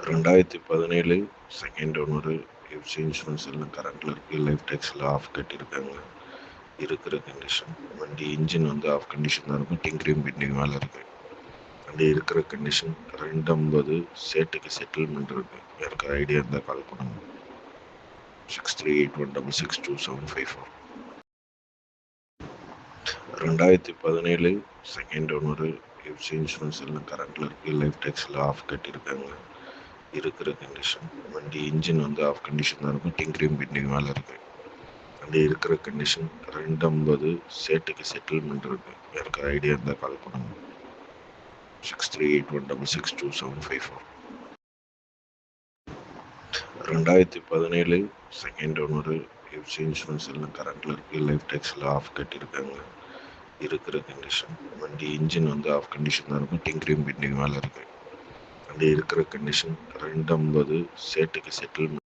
2017 second owner. FC insurance எல்லாம் கரண்ட்டில் இருக்குது. லைஃப் டேக்ஸில் ஆஃப் கட்டியிருக்காங்க. இருக்கிற கண்டிஷன் வண்டி இன்ஜின் ஆஃப் கண்டிஷன் தான் இருக்கும். டிங்கரிங் பெண்டிங் மேலே இருக்குது. வண்டி இருக்கிற கண்டிஷன் 250 சேட்டுக்கு செட்டில்மெண்ட் இருக்குது. யாருக்கு ஐடியா இருந்தால் கால் பண்ணுங்க. 6381662754. 2017 செகண்ட் ஓனர். எஃப்சி இன்சூரன்ஸ் எல்லாம் கரண்ட்டில் இருக்குது. லைஃப் டேக்ஸில் ஆஃப் கட்டியிருக்காங்க. இருக்கிற கண்டிஷன் வண்டி இன்ஜின் ஆஃப் கண்டிஷன் தான் இருக்கும். டிங்கரிங் பெண்டிங் மேலே இருக்குது. வண்டி இருக்கிற கண்டிஷன் 250 சேட்டுக்கு செட்டில்மெண்ட் இருக்குது. யாருக்கு ஐடியா இருந்தால் கால் பண்ணுங்க. 6381662754. 2017 செகண்ட் ஓனர். எஃப்சி இன்சூரன்ஸ் எல்லாம் கரண்ட்டில் இருக்குது. லைஃப் டேக்ஸில் ஆஃப் கட்டியிருக்காங்க. இருக்கிற கண்டிஷன் வண்டி இன்ஜின் ஆஃப் கண்டிஷன் தான் இருக்கும். டிங்கரிங் பெண்டிங் மேலே இருக்குது. வண்டி இருக்கிற கண்டிஷன் 250 சேட்டுக்கு செட்டில்மெண்ட்